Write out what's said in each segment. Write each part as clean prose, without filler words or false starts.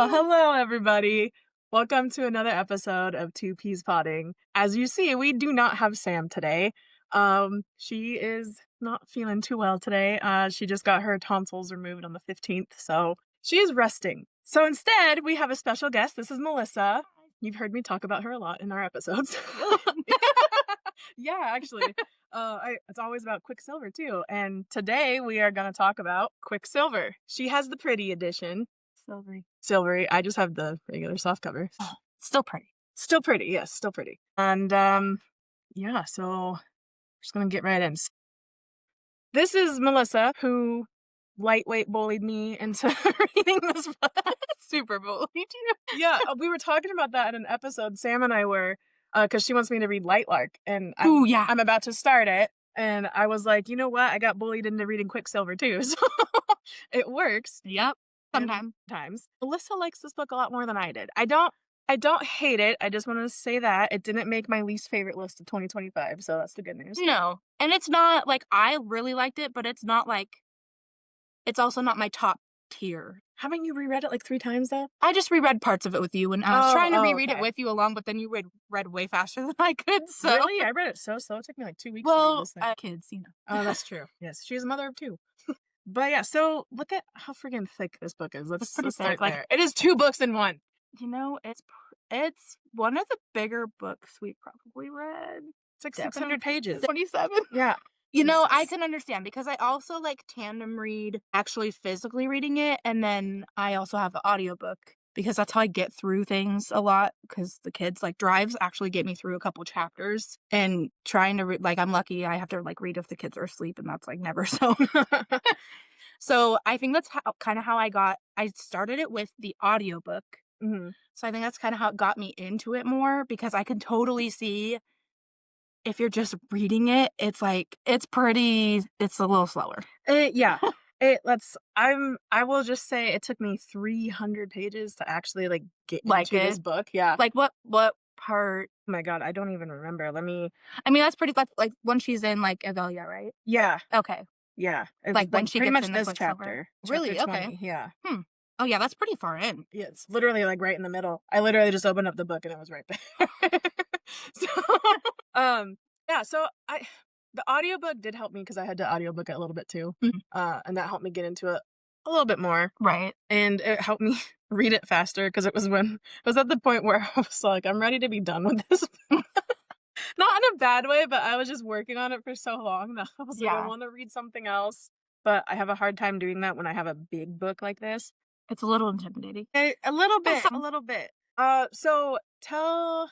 Hello, everybody. Welcome to another episode of Two Peas Potting. As you see, we do not have Sam today. She is not feeling too well today. She just got her tonsils removed on the 15th, so she is resting. So instead, we have a special guest. This is Melisa. You've heard me talk about her a lot in our episodes. Yeah, actually. It's always about Quicksilver, too. And today, we are going to talk about Quicksilver. She has the pretty edition. Silvery. I just have the regular soft cover. Oh, still pretty. Still pretty, yes, still pretty. And, yeah, so we're just gonna get right in. This is Melisa, who lightweight bullied me into reading this book. Super bullied you. Yeah, we were talking about that in an episode. Sam and I were, because she wants me to read Lightlark, and I'm about to start it. And I was like, you know what? I got bullied into reading Quicksilver, too, so it works. Yep. Sometimes. Melissa likes this book a lot more than I did. I don't hate it. I just want to say that it didn't make my least favorite list of 2025, so that's the good news. No. And it's not like I really liked it, but it's not like it's also not my top tier. Haven't you reread it like 3 times though? I just reread parts of it with you, and I was trying to reread okay. it with you along, but then you read way faster than I could. So Really? I read it so slow. It took me like 2 weeks to read this thing. Kids, you know. Oh, that's true. Yes, she's a mother of 2. But yeah, so look at how friggin' thick this book is. Let's start there. It is 2 books in one. You know, it's one of the bigger books we've probably read. It's like 600 pages. 27. Yeah. You know, I can understand because I also like tandem read, actually physically reading it, and then I also have the audiobook because that's how I get through things a lot because the kids like drives actually get me through a couple chapters and trying to read, like I'm lucky I have to like read if the kids are asleep and that's like never so. So I think that's kind of how I started it with the audiobook. Mm-hmm. So I think that's kind of how it got me into it more because I can totally see if you're just reading it, it's like, it's a little slower. Yeah. I will just say it took me 300 pages to actually like get into this book. Yeah. Like what part? Oh my God, I don't even remember. I mean, that's pretty like when she's in like Avelia, right? Yeah. Okay. Yeah. Like when she pretty gets much in this Quicksilver. chapter. Really? Chapter Okay. 20, yeah. Oh yeah, that's pretty far in. Yeah, it's literally like right in the middle. I literally just opened up the book and it was right there. So, yeah, so the audiobook did help me because I had to audiobook it a little bit too. And that helped me get into it a little bit more. Right. And it helped me read it faster because it was at the point where I was like, I'm ready to be done with this. Not in a bad way, but I was just working on it for so long that I was like, I want to read something else. But I have a hard time doing that when I have a big book like this. It's a little intimidating. A little bit. So tell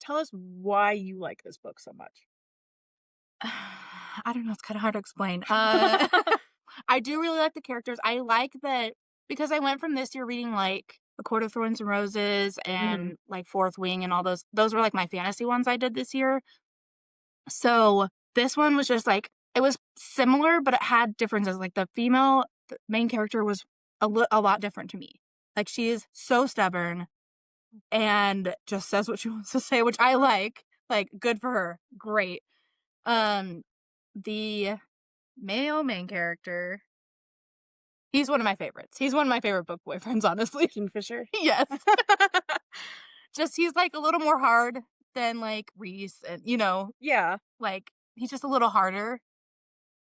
us why you like this book so much. I don't know. It's kind of hard to explain. I do really like the characters. I like that because I went from this year reading like A Court of Thorns and Roses and like Fourth Wing and all those. Those were like my fantasy ones I did this year. So this one was just like, it was similar, but it had differences. Like the main character was a lot different to me. Like she is so stubborn and just says what she wants to say, which I like. Like good for her. Great. The male main character, he's one of my favorites. He's one of my favorite book boyfriends, honestly. Kingfisher? Yes. Just he's like a little more hard than like Reese and yeah, like he's just a little harder.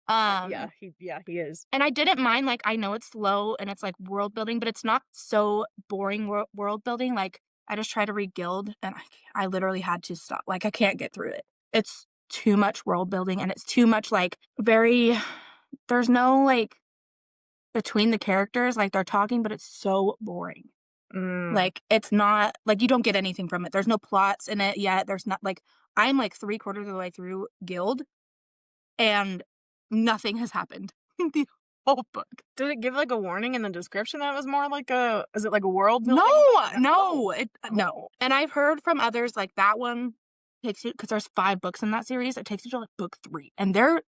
He is. And I didn't mind, like, I know it's slow and it's like world building, but it's not so boring world building. Like I just tried to read Guild and I literally had to stop. Like I can't get through it. It's too much world building and it's too much like there's no like between the characters, like they're talking, but it's so boring. Like it's not like you don't get anything from it. There's no plots in it yet. There's not like I'm like 3/4 of the way through Guild and nothing has happened the whole book. Did it give like a warning in the description that was more like is it like a world building? No. And I've heard from others like that one takes you because there's 5 books in that series. It takes you to like book 3 and they're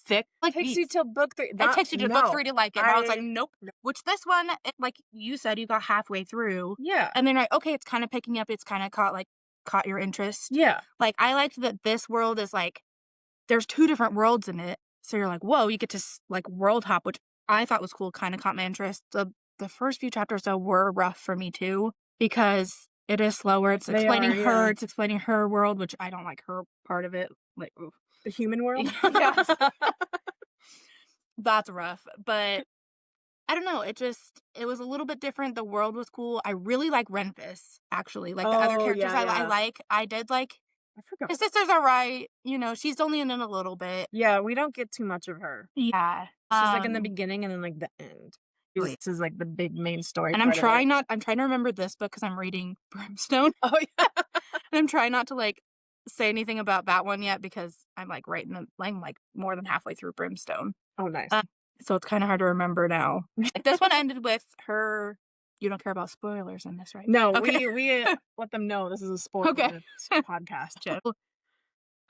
thick. Like It takes you till book 3. It takes you to book 3 to like it. And I was like, nope. Which this one, like you said, you got halfway through. Yeah. And then okay, it's kind of picking up. It's kind of caught your interest. Yeah. Like I liked that this world is like there's 2 different worlds in it. So you're like, whoa, you get to like world hop, which I thought was cool. Kind of caught my interest. The The first few chapters, though, were rough for me too because it is slower. It's They are, yeah. it's explaining her world, which I don't like her part of it. Like, oof. The human world? Yes. That's rough. But I don't know. It was a little bit different. The world was cool. I really like Renfis, actually. Like the other Oh, characters yeah, I yeah. like. I did like I forgot. his sisters are right. You know, she's only in it a little bit. Yeah, we don't get too much of her. Yeah. She's, like, in the beginning and then, like, the end. This Wait. is, like, the big main story And part of it. I'm trying to remember this book because I'm reading Brimstone. Oh, yeah. And I'm trying not to like say anything about that one yet because I'm like I'm like more than halfway through Brimstone. Oh, nice. So it's kind of hard to remember now. Like this one ended with her. You don't care about spoilers in this, right? No, Okay. we let them know this is a spoiler Okay. podcast.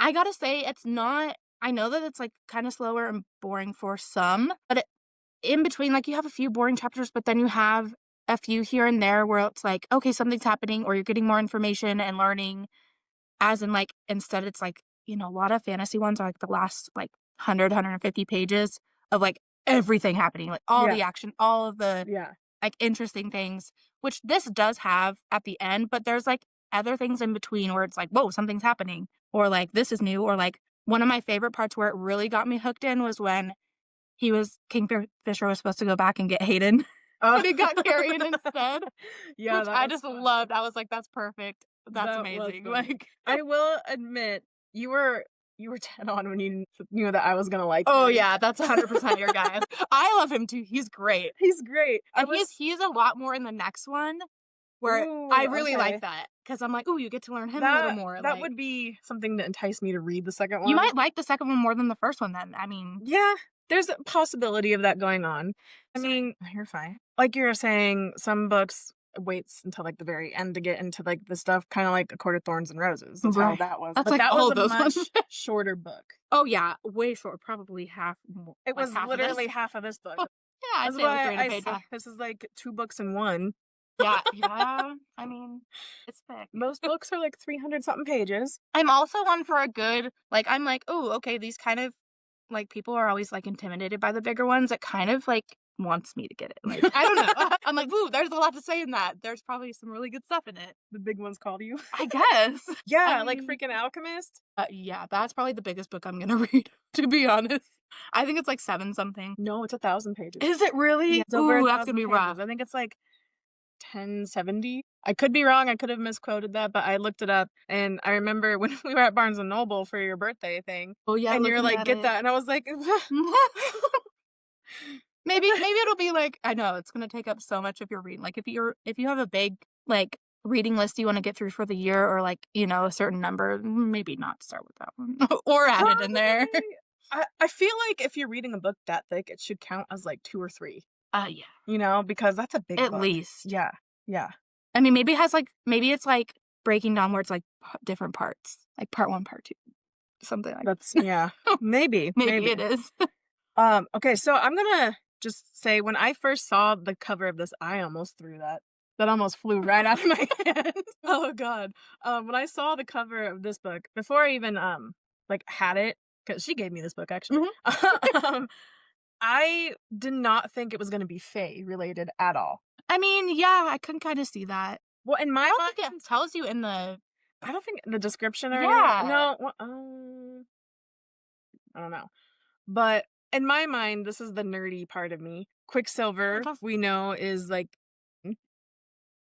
I gotta say, it's not. I know that it's like kind of slower and boring for some, but in between, like you have a few boring chapters, but then you have a few here and there where it's like, okay, something's happening, or you're getting more information and learning. As in, like, instead it's like, you know, a lot of fantasy ones are like the last like 150 pages of like everything happening, like all the action, all of the Yeah. like interesting things, which this does have at the end, but there's like other things in between where it's like, whoa, something's happening, or like this is new, or like one of my favorite parts where it really got me hooked in was when Kingfisher was supposed to go back and get Hayden, but he got Carrion instead. Yeah, which I just loved. I was like, that's perfect. That's That amazing. was funny. Like, I will admit, you were dead on when you knew that I was gonna like oh him. yeah, that's 100% your guy. I love him too. He's great. He's great. And he's a lot more in the next one where Ooh, I really okay. like that because I'm like, oh, you get to learn him a little more. That Like, would be something to entice me to read the second one. you might like the second one more than the first one then. I mean, Yeah, there's a possibility of that going on. I mean, you're fine. Like you were saying, some books waits until like the very end to get into like the stuff, kind of like A Court of Thorns and Roses. That's how right. that was. That's But like that all was of a those much ones. shorter book. Oh yeah, way short. Probably half more. It like was half literally of this. half of this book. Yeah, I'd That's say like why 300 I pages. said this is like 2 books in one. Yeah, yeah. I mean, it's thick. Most books are like 300 something pages. I'm also one for a good, like, I'm like, oh, okay, these kind of, like, people are always, like, intimidated by the bigger ones. It kind of, like, wants me to get it. Like, I don't know. I'm like, ooh, there's a lot to say in that. There's probably some really good stuff in it. The big ones called you. I guess. Yeah, I like mean, freaking Alchemist. yeah, that's probably the biggest book I'm gonna read, to be honest. I think it's, like, 7 something. No, it's 1,000 pages. Is it really? Yeah, it's over Ooh, 1,000 that's gonna be pages. rough. I think it's like 1070. I could be wrong. I could have misquoted that, but I looked it up, and I remember when we were at Barnes and Noble for your birthday thing. Oh, yeah, and you're looking like, at get it. that, and I was like, Maybe it'll be like, I know it's gonna take up so much of your reading. Like if you have a big like reading list you want to get through for the year, or like, you know, a certain number, maybe not start with that one. Or add it in there. I feel like if you're reading a book that thick, it should count as like 2 or 3. Yeah. You know, because that's a big At book. least. Yeah. Yeah. I mean, maybe it's like breaking down where it's like different parts, like part 1, part 2, something like That's yeah. Maybe. maybe it is. Okay, so I'm gonna just say when I first saw the cover of this, I almost threw that. That almost flew right out of my hand. Oh god. When I saw the cover of this book, before I even like had it, because she gave me this book actually. I did not think it was gonna be Fae related at all. I mean, yeah, I can kind of see that. Well, in my I don't mind, think it tells you in the. I don't think the description or Yeah. anything. No, I don't know. But in my mind, this is the nerdy part of me. Quicksilver, we know, is like.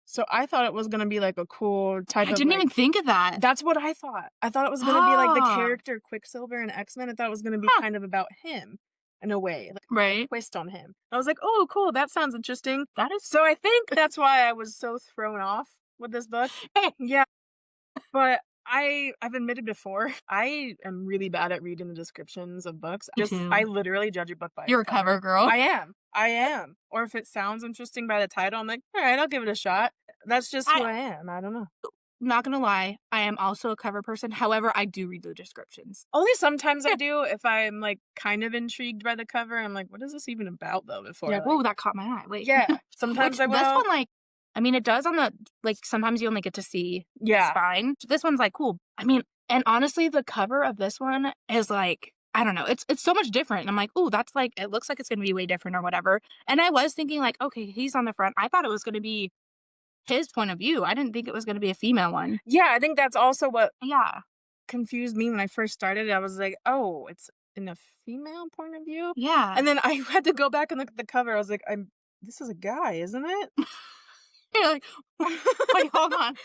So I thought it was gonna be like a cool type I of. didn't even think of that. That's what I thought. I thought it was gonna be like the Ah. character Quicksilver in X-Men. I thought it was gonna be kind of about him, in a way, like a Right. twist on him. I was like, oh, cool. That sounds interesting. That is. So I think that's why I was so thrown off with this book. Yeah, but I've admitted before, I am really bad at reading the descriptions of books. I literally judge a book by You're a its cover. cover girl. I am. Or if it sounds interesting by the title, I'm like, all right, I'll give it a shot. That's just who I am. I don't know. Not gonna lie, I am also a cover person. However, I do read the descriptions. Only sometimes I do if I'm like kind of intrigued by the cover. I'm like, what is this even about though? Before Yeah, whoa, that caught my eye. Wait. yeah, sometimes I will. This one, like, I mean, it does on the, like, sometimes you only get to see the spine. This one's, like, cool. I mean, and honestly, the cover of this one is, like, I don't know, it's so much different, and I'm like, "Ooh, that's, like it looks like it's gonna be way different or whatever," and I was thinking, like, "Okay, he's on the front." I thought it was gonna be his point of view. I didn't think it was gonna be a female one. Yeah, I think that's also what Yeah. confused me when I first started. I was like, "Oh, it's in a female point of view?" Yeah. And then I had to go back and look at the cover. I was like, "I'm this is a guy, isn't it?" You're like, "Wait, hold on.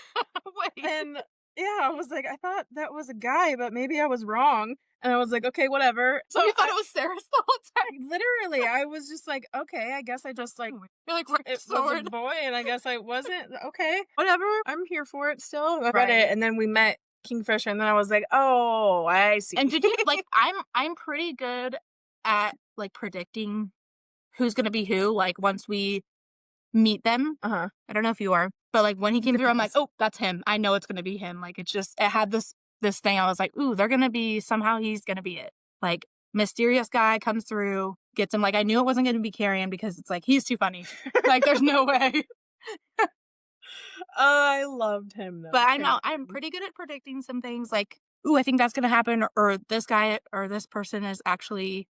Wait." And yeah, I was like, "I thought that was a guy, but maybe I was wrong." And I was like, "Okay, whatever." So You thought I it was Sarah's the whole time? literally, I was just like, "Okay, I guess I just like You're like, "Right it was a sword." boy and I guess I wasn't. Okay, whatever. I'm here for it still." I read it Right. and then we met Kingfisher and then I was like, "Oh, I see." And did you like, I'm pretty good at, like, predicting who's gonna be who, like, once we meet them. Uh-huh. I don't know if you are, but, like, when he came through, I'm like, Depends. "Oh, that's him. I know it's gonna be him." Like, it had this thing, I was like, "Ooh, they're gonna be somehow he's gonna be it." Like, mysterious guy comes through, gets him, like, I knew it wasn't gonna be Carrion because it's like, he's too funny. Like, there's no way. I loved him though, But I know I'm Carrington. pretty good at predicting some things, like, "Ooh, I think that's gonna happen," or "This guy or this person is actually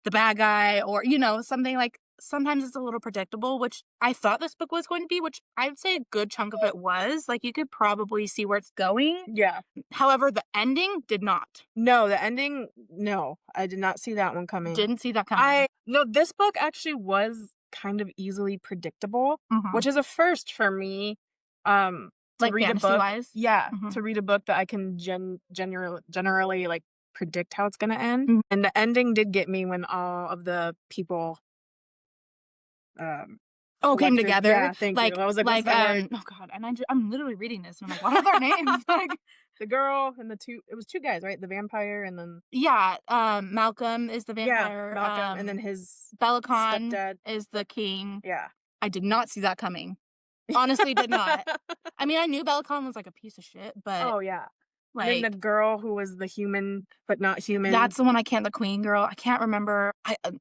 the bad guy," or, something like sometimes it's a little predictable, which I thought this book was going to be, which I'd say a good chunk of it was. Like, you could probably see where it's going. Yeah. However, the ending did not. No, the ending, no, I did not see that one coming. Didn't see that coming. I no, this book actually was kind of easily predictable, Mhm. which is a first for me, to Like, read a book. fantasy-wise? Yeah, Mhm. to read a book that I can generally, like, predict how it's gonna end, Mm. and the ending did get me when all of the people, um, Oh, came elected together? yeah, thank you. I was like, "What's that word?" Oh god, and I'm literally reading this, and I'm like, "What are their names?" Like, The girl and the 2 it was 2 guys, right? The vampire and then yeah, Malcolm is the yeah, vampire, Malcolm and then his Belicon stepdad. is the king. Yeah. I did not see that coming. Honestly, did not. I mean, I knew Belicon was, like, a piece of shit, but, Oh, yeah. And then the like, girl who was the human, but not human. that's the one I can't the queen girl, I can't remember.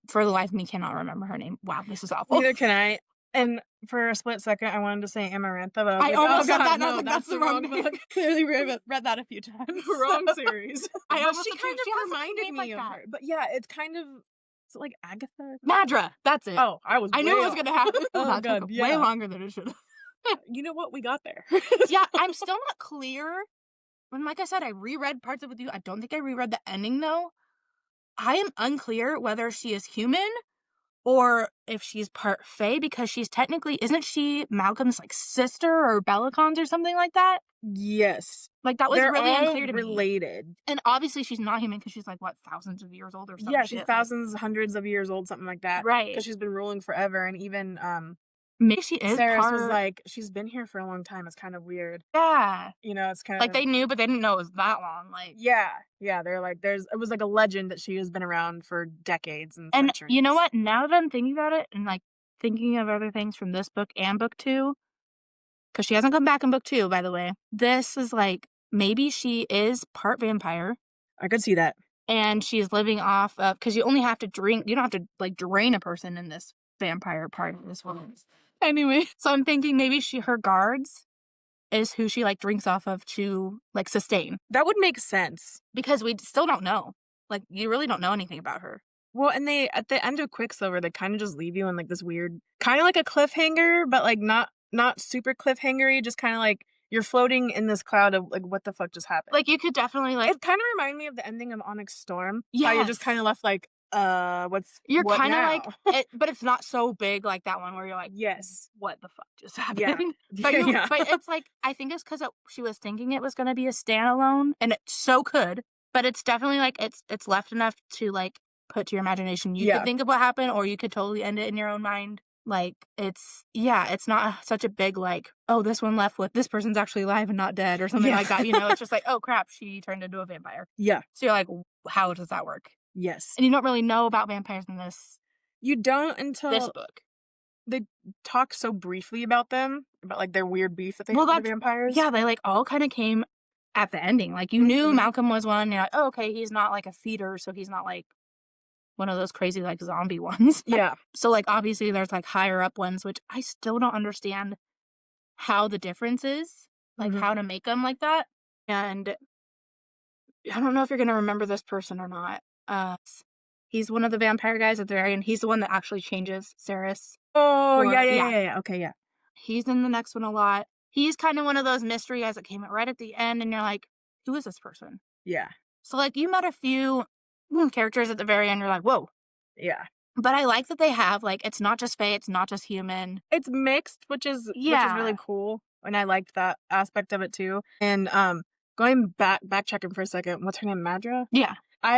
For the life of me, cannot remember her name. Wow, this is awful. Neither can I. And for a split second, I wanted to say Amarantha, but I was I like, "Oh almost said that, god, and I was no, like, "That's that's the the wrong wrong name." book." Clearly read that a few times, Wrong so series. I But almost she said kind she of has a reminded name like me of that. her. But yeah, it's kind of is it like Agatha? Madra, that's it. Oh, I was I knew way it was off. gonna happen. Oh That took god, way yeah. longer than it should've. You know what? We got there. Yeah, I'm still not clear. And like I said, I reread parts of it with you. I don't think I reread the ending, though. I am unclear whether she is human or if she's part Fae because she's technically isn't she Malcolm's, like, sister or Bellicon's or something like that? Yes. Like, that was They're really all unclear to me. related. And obviously she's not human because she's, like, what, thousands of years old or some Yeah, she's shit, like thousands, hundreds of years old, something like that, because right. she's been ruling forever, and even, Maybe she is Saris was part like, "She's been here for a long time." It's kind of weird. yeah. It's kind Like, of they knew, but they didn't know it was that long, like yeah, yeah, they're like there's it was like a legend that she has been around for decades and and you know centuries. what? Now that I'm thinking about it and, like, thinking of other things from this book and book 2, because she hasn't come back in book 2, by the way. This is, like, maybe she is part vampire, I could see that. and she's living off of because you only have to drink you don't have to, like, drain a person in this vampire part of this world. Anyway, so I'm thinking maybe her guards is who she, like, drinks off of to, like, sustain, That would make sense. because we still don't know. Like, you really don't know anything about her. Well, and they at the end of Quicksilver, they kinda just leave you in, like, this weird kinda like a cliffhanger, but, like, not super cliffhangery, just kinda like you're floating in this cloud of, like, what the fuck just happened? Like, you could definitely, like It kinda reminded me of the ending of Onyx Storm, how you're just yes. kinda left like, You're what kinda like now?" it but it's not so big like that one where you're like, Yes. "What the fuck just Yeah. happened?" Yeah. But it's like I think it's 'cause she was thinking it was gonna be a standalone, and it so could, but it's definitely, like, it's left enough to, like, put to your imagination. You could Yeah. think of what happened, or you could totally end it in your own mind. Like, it's not such a big, like, "Oh, this one left with this person's actually alive and not dead," or something Yeah. like that, It's just like, "Oh, crap, she turned into a vampire." Yeah. So you're like, How does that work?" Yes. And you don't really know about vampires in You don't this until book. they talk so briefly about them, about, like, their weird beef that they Well, have with the that's vampires. yeah, they, like, all kinda came at the ending, like, you knew Mhm. Malcolm was one, you're like, "Oh, okay, he's not, like, a feeder, so he's not, like, one of those crazy, like, zombie ones." Yeah. So, like, obviously, there's, like, higher up ones, which I still don't understand how the difference is, like, Mhm. how to make them like that, and I don't know if you're gonna remember this person or not, He's one of the vampire guys at the very end. He's the one that actually changes Saris Oh, for yeah. yeah. Okay, yeah. He's in the next one a lot. He's kind of one of those mystery guys that came out right at the end, and you're like, who is this person? Yeah. So, like, you met a few characters at the very end, you're like, whoa. Yeah. But I like that they have, like, it's not just Fae, it's not just human. It's mixed, which is really Yeah. cool, and I liked that aspect of it too. And, going backtracking for a second, what's her name, Madra? Yeah.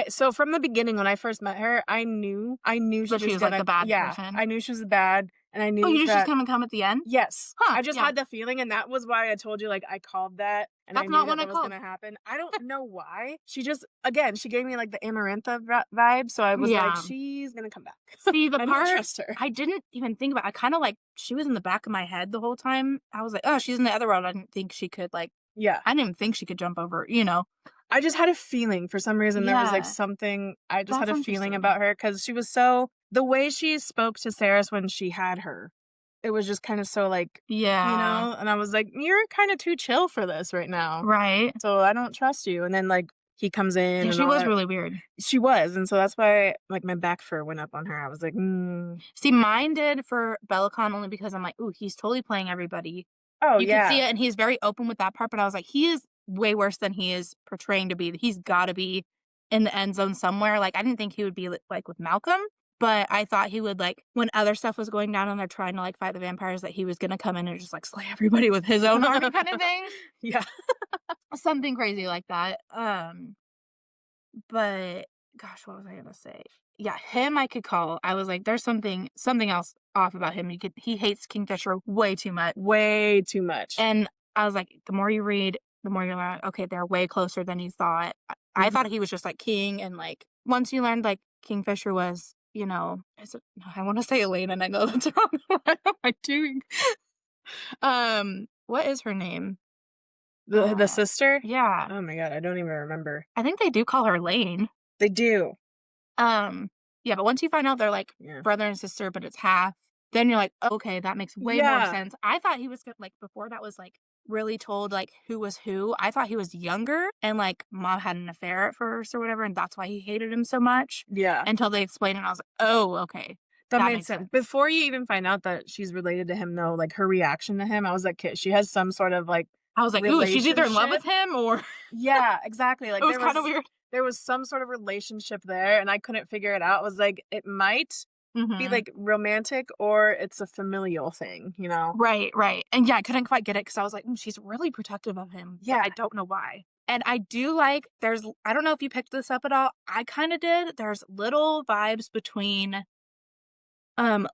So from the beginning when I first met her, I knew she But she was was, like, gonna the bad yeah, person. I knew she was bad, and I Oh, you knew knew she's that gonna come at the end? yes. Huh, I just yeah. had the feeling, and that was why I told you, like, I called that, and I That's knew not that what I that was called. gonna happen. I don't know why. She just again, she gave me, like, the Amarantha vibe, so I was like, Yeah. "She's gonna come back." See, the I don't part trust her. I didn't even think about I kinda, like she was in the back of my head the whole time. I was like, "Oh, she's in the other world." I didn't think she could, like Yeah. I didn't even think she could jump over, you know? I just had a feeling for some reason there was, like, Yeah. something I just had That's a feeling interesting. about her because she was so the way she spoke to Saris when she had her, it was just kinda so, like, Yeah. and I was like, "You're kinda too chill for this right now, Right. so I don't trust you," and then, like, he comes in Yeah, and she all was that. really weird. She was, and so that's why, like, my back fur went up on her. I was like, "Mm." See, mine did for Bellicon only because I'm like, "Ooh, he's totally playing everybody." Oh, You could see yeah. it, and he's very open with that part, but I was like, "He is way worse than he is portraying to be. He's gotta be in the end zone somewhere." Like, I didn't think he would be, like, with Malcolm, but I thought he would, like when other stuff was going down and they're trying to, like, fight the vampires, that he was gonna come in and just, like, slay everybody with his own army kinda thing. Yeah. Something crazy like that. But gosh, what was I gonna say? Yeah, him I could call. I was like, there's something else off about him. He hates Kingfisher way too much. Way too much. And I was like, the more you read, the more you learn, okay, they're way closer than you thought. I Mhm. thought he was just like king, and like once you learned like Kingfisher was, is it, I want to say Elaine, and I know that's wrong. What am I doing? What is her name? The sister? Yeah, Oh my god, I don't even remember. I think they do call her Lane. They do. Um, yeah, but once you find out they're, like, Yeah. brother and sister, but it's half, then you're like, "Oh, okay, that makes way more Yeah. sense." I thought he was like, before that was, like, really told, like, who was who, I thought he was younger and, like, mom had an affair at first or whatever, and that's why he hated him so much, Yeah. until they explained it, and I was like, "Oh, okay. That That made makes sense. sense." Before you even find out that she's related to him, though, like, her reaction to him, I was like, "'Kay, she has some sort of, like, I was like, "Ooh, she's either in love relationship." with him or" Yeah, exactly, it like, was kinda weird. there was some sort of relationship there, and I couldn't figure it out. I was like, it might be, Mhm. like, romantic or it's a familial thing, you know? Right, right, and yeah, I couldn't quite get it because I was like, she's really protective of him, but Yeah. I don't know why." And I do like I don't know if you picked this up at all, I kinda did, there's little vibes between,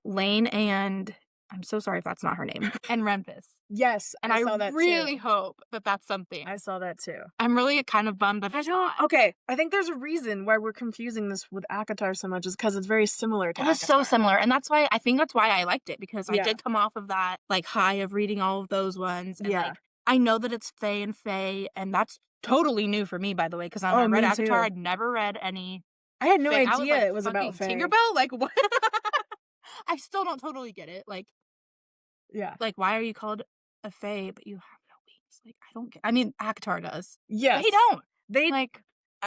Lane and I'm so sorry if that's not her name, and Renfis, Yes, and I I saw that too. really hope that that's I something. saw that too. I'm really kind of bummed that I it's don't not. okay, I think there's a reason why we're confusing this with ACOTAR so much is because it's very similar to It is so ACOTAR. similar, and I think that's why I liked it, because I Yeah. did come off of that, like, high of reading all of those ones, and, Yeah. like, I know that it's Fae and Fae, and that's totally new for me, by the way, because when I Oh, read me ACOTAR, too. I'd never read any I had no Fae. I was idea like, it was about "Fucking Faye. Tinkerbell? Like, what?" I still don't totally get it, Yeah. why are you called a Fae, but you have no wings? Like, I don't get I mean, ACOTAR does. They Yes. don't. They Like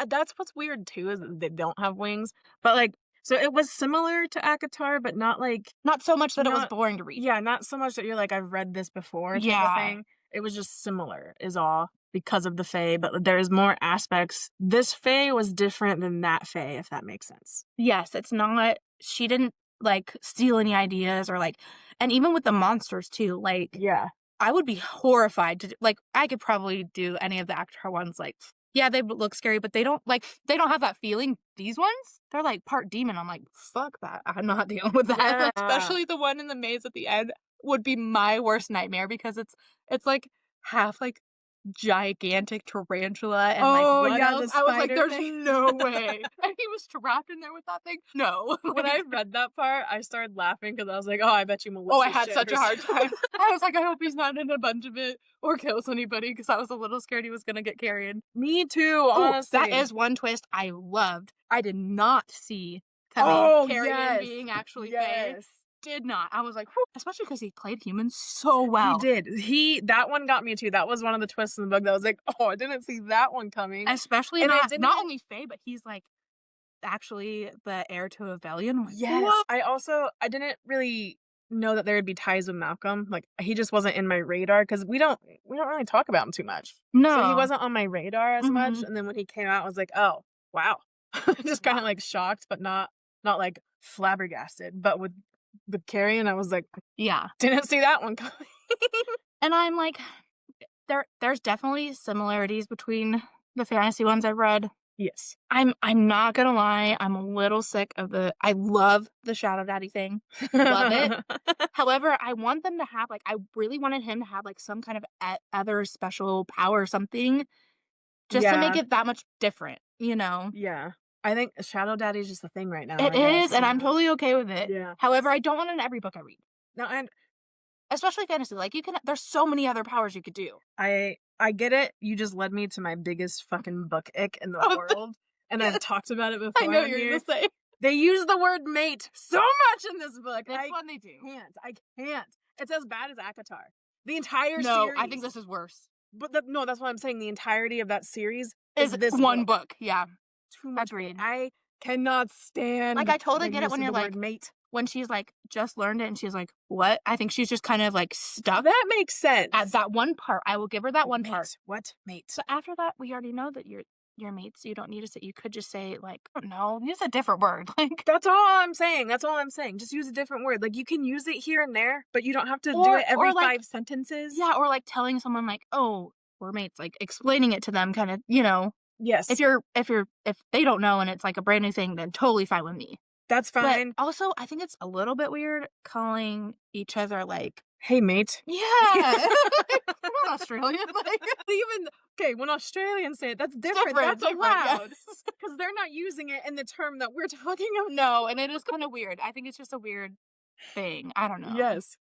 that's what's weird too is that they don't have wings, but, like so it was similar to ACOTAR, but not, like not so much that it was not boring to read. yeah, not so much that you're like, "I've read this before," type of Yeah. thing. It was just similar is all because of the Fae, but there's more aspects. This Fae was different than that Fae, if that makes sense. Yes, it's not she didn't, like, steal any ideas or, like and even with the monsters too, like, Yeah. I would be horrified to d like, I could probably do any of the ACOTAR ones, like, yeah, they look scary, but they don't have that feeling. These ones, they're, like, part demon. I'm like, "Fuck that. I'm not dealing with that." Like, Yeah. especially the one in the maze at the end would be my worst nightmare because it's, like, half, like, gigantic tarantula and, like, Oh, what yeah, else? the I was like, spider "There's thing. no way." And he was trapped in there with that thing? No. When I Like read that part, I started laughing because I was like, "Oh, I bet you oh, I Melissa had shit such a hard herself." time. I was like, "I hope he's not in a bunch of it or kills anybody," because I was a little scared he was gonna get carried. Me too, Oh, that honestly. is one twist I loved. I did not see coming Oh, Carrion yes. being actually Fae. Yes. Did not. I was like, "Whew," especially because he played humans so He well. did. That one got me too. That was one of the twists in the book that was like, "Oh, I didn't see that one coming." Especially And I not didn't only Fae, but he's like actually the heir to a Valiant. I'm like, Yes. "Whoa." I didn't really know that there would be ties with Malcolm. Like, he just wasn't in my radar because we don't really talk about him too much. So he No. wasn't on my radar as much. Mhm. And then when he came out, I was like, oh, wow. Just kind of Wow. like shocked, but not like flabbergasted. But with Carrion, I was like, Yeah. didn't see that one coming. And I'm like, there's definitely similarities between the fantasy ones I've read. Yes. I'm not gonna lie, I'm a little sick of I love the Shadow Daddy thing. Love it. However, I want them to have, like, I really wanted him to have, like, some kind of other special power or something just to make Yeah. it that much different, you know? Yeah. I think Shadow Daddy's just a thing right now, It I is, guess. and I'm Yeah. totally okay with it. Yeah. However, I don't want it in every book I read, No, and especially fantasy. Like, there's so many other powers you could do. I get it. You just led me to my biggest fucking book ick in the Oh, world, and I've yes. talked about it I before know on you're here. gonna say. They use the word mate so much in this book. This I one they do. can't. I can't. It's as bad as ACOTAR. The entire No, series. I think this is worse. But no, that's what I'm saying. The entirety of that series is Is this one book. book, yeah. Too much. Agreed. I cannot stand Like, I totally the get it use when of you're the word like mate. when she's, like, just learned it and she's like, "What?" I think she's just kind of, like, stuck That makes sense. at that one part. I will give her that one part. Mate. What? Mate. But after that, we already know that you're mates. You don't need to say. You could just say, like, I don't know, use a different word. Like, That's all I'm saying. That's all I'm saying. Just use a different word. Like, you can use it here and there, but you don't have to do it every like, 5 sentences. yeah, or like telling someone like, "Oh, we're mates," like explaining it to them, kind of, you know. Yes. If they don't know and it's like a brand new thing, then totally fine with me. That's But fine. also, I think it's a little bit weird calling each other like, Hey, mate. yeah, we're not Australian, like. Even okay, when Australians say it, that's different. Different, That's different, allowed yes. because they're not using it in the term that we're talking about. No, and it is kind of weird. I think it's just a weird thing. I don't know. Yes.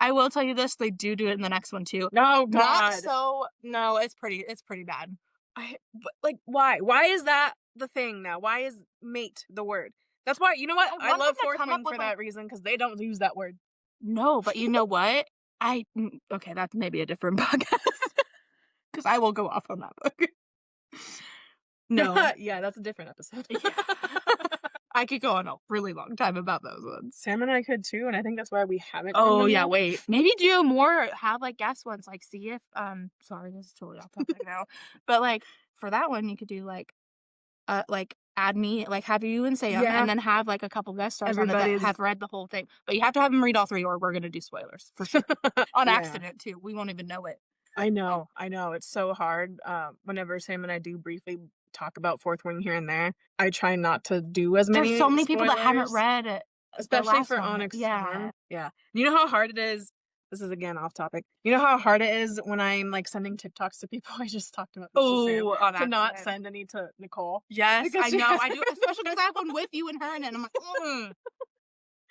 I will tell you this, they do it in the next one too. Oh Not God. so no, it's pretty bad. But like, why? Why is that the thing now? Why is mate the word? That's why. You know what? I I want love them to Fourth come Wing up with, for like that reason because they don't use that word. no, but you know what? Okay, that's maybe a different podcast because I will go off on that book. No. Yeah, that's a different episode. Yeah. I could go on a really long time about those ones. Sam and I could too, and I think that's why we haven't. done Oh, them yeah, yet. wait. Maybe do more, have, like, guest ones, like, see if, sorry, this is totally off topic now, but, like, for that one, you could do, like, add me, like, have you and Sam, Yeah. and then have, like, a couple guest stars on it that Everybody's- have read the whole thing, but you have to have them read all 3 or we're gonna do spoilers, for sure. On Yeah. accident, too, we won't even know it. I know. It's so hard. Whenever Sam and I do briefly talk about Fourth Wing here and there, I try not to do as many. There's so many people that haven't spoilers, read it, the especially last for one. Onyx Yeah. Storm. Yeah. You know how hard it is. This is again off topic. You know how hard it is when I'm like sending TikToks to people. I just talked about this with Sam, Ooh, on to not accident. send any to Nicole. Yes, Because I she know, has- I do, especially because I have one with you and her, and then I'm like,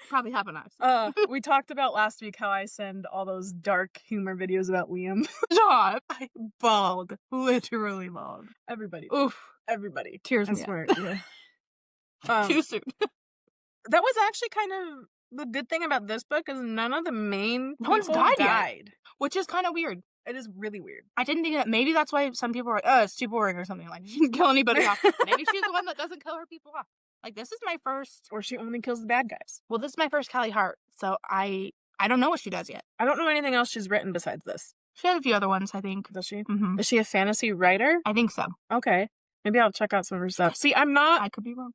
probably happened on accident. We talked about last week how I send all those dark humor videos about Liam. Stop. I bawled. Literally bawled. Everybody. Oof. Everybody. Tears I me swear. up. Yeah. Too soon. That was actually kind of the good thing about this book is none of the main No one's people died yet. died. Which is kind of weird. It is really weird. I didn't think that. Maybe that's why some people are like, oh, it's too boring or something. Like, she didn't kill anybody off. Maybe she's the one that doesn't kill her people off. Like, this is my first. Or she only kills the bad guys. Well, this is my first Callie Hart. So I don't know what she does yet. I don't know anything else she's written besides this. She has a few other ones, I think. Does she? Mm-hmm. Is she a fantasy writer? I think so. Okay. Maybe I'll check out some of her stuff. See, I'm not I could be wrong.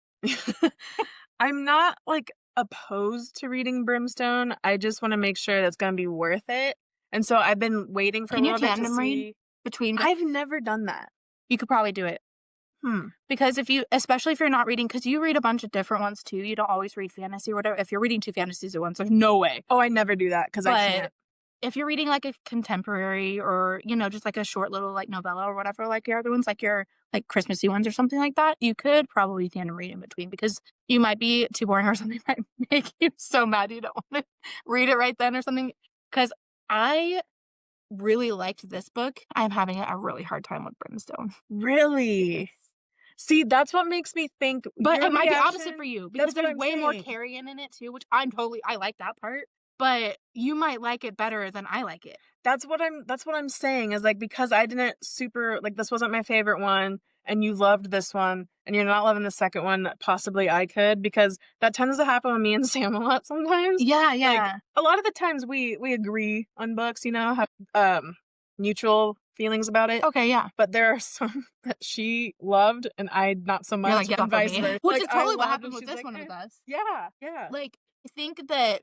I'm not like opposed to reading Brimstone. I just want to make sure that's going to be worth it. And so I've been waiting for Can a you little bit to tandem read see. between? I've never done that. You could probably do it. Because especially if you're not reading, because you read a bunch of different ones too. You don't always read fantasy or whatever. If you're reading 2 fantasies at once, there's no way. Oh, I never do that because I But can't. if you're reading like a contemporary or, just like a short little like novella or whatever, like your other ones, like your like Christmassy ones or something like that, you could probably tandem read in between because you might be too boring or something might make you so mad you don't want to read it right then or something. Because I really liked this book. I'm having a really hard time with Brimstone. Really? See, that's what makes me think. But your it might be reaction- opposite for you because That's what there's I'm way more saying. Carrion in it too, which I like that part. But you might like it better than I like it. That's what I'm saying is, like, because I didn't super like, this wasn't my favorite one, and you loved this one, and you're not loving the second one that possibly I could, because that tends to happen with me and Sam a lot sometimes. Yeah, Like, yeah. a lot of the times we agree on books, have, mutual feelings about it, Okay, yeah. but there are some that she loved and I not so You're much, like, "Get and off of vice me." versa. Which Like, is I totally what loved happened and with she's this like, one "Eh." with us. Yeah, yeah. Like, I think that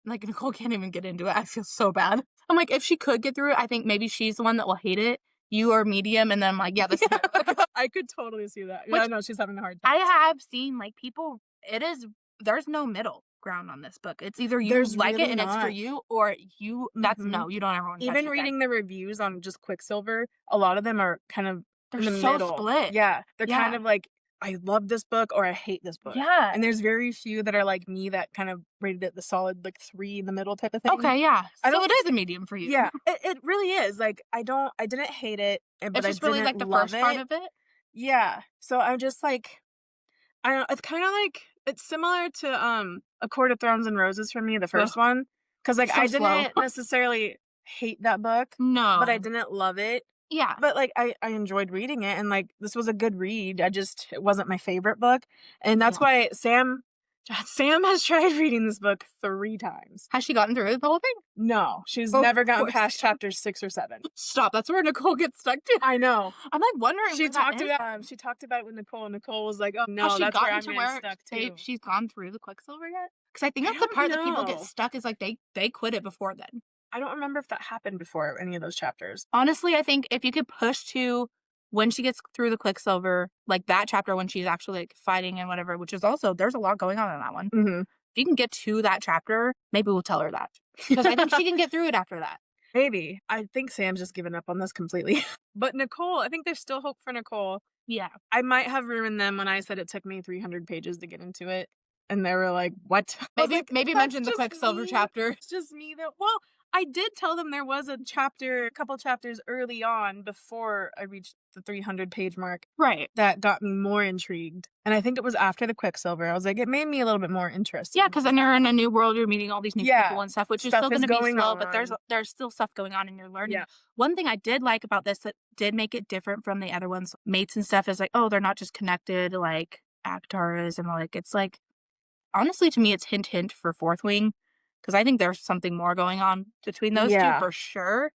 like, Nicole can't even get into it. I feel so bad. I'm like, if she could get through it, I think maybe she's the one that will hate it. You are medium, and then I'm like, yeah, this is Yeah. my book. I could totally see that. Yeah, I Which know she's having a hard time. I have seen, like, people it is there's no middle ground on this book. It's either you There's like it really and it's for not. you, or you that's Mhm. no, you don't ever wanna touch Even it again. reading the reviews on just Quicksilver, a lot of them are kind of They're in the so middle. split. Yeah, they're kind Yeah. of like, "I love this book," or "I hate this book." Yeah. And there's very few that are like me that kind of rated it the solid, like, 3 in the middle type of thing. Okay, yeah. I So don't it is a medium for you. Yeah, it really is, like, I didn't hate it, but It's I just really, didn't like, the love first part it. of it. Yeah, so I'm just like I don't it's kinda like it's similar to, A Court of Thorns and Roses for me, the Ugh, first one, because like, so I slow. didn't necessarily hate that book, but I No. didn't love it. Yeah. But, like, I enjoyed reading it, and, like, this was a good read, it wasn't my favorite book, and that's Yeah. why Sam has tried reading this book 3 times. Has she gotten through the whole thing? No, she's Of never gotten course. past chapters 6 or 7. Stop, that's where Nicole gets stuck too. I know. I'm, like, wondering where that is. She talked about it with Nicole, and Nicole was like, "Oh, Has no, she that's where gotten I'm to getting where stuck they too." she's gone through the Quicksilver yet? Because I think I that's the don't part that people get know. stuck is, like, they quit it before then. I don't remember if that happened before any of those chapters. Honestly, I think if you could push to when she gets through the Quicksilver, like, that chapter when she's actually, like, fighting and whatever, which is also there's a lot going on in that one. Mhm. If you can get to that chapter, maybe we'll tell her that because I think she can get through it after that. Maybe. I think Sam's just given up on this completely. But Nicole, I think there's still hope for Nicole. Yeah. I might have ruined them when I said it took me 300 pages to get into it, and they were like, "What?" I was like, Maybe "That's mention the just Quicksilver me. chapter. It's just me that." Well, I did tell them there was a couple chapters early on before I reached the 300-page mark Right. that got me more intrigued, and I think it was after the Quicksilver. I was like, it made me a little bit more interested Yeah, in because what was then you're in a happening. new world, you're meeting all these new people Yeah. and stuff, which is Stuff still is gonna be going slow, but on. there's still stuff going on and you're learning. Yeah. One thing I did like about this that did make it different from the other ones, mates and stuff, is like, oh, they're not just connected like Avatar is, and like it's like honestly to me it's hint hint for Fourth Wing, because I think there's something more going on between those two Yeah. for sure.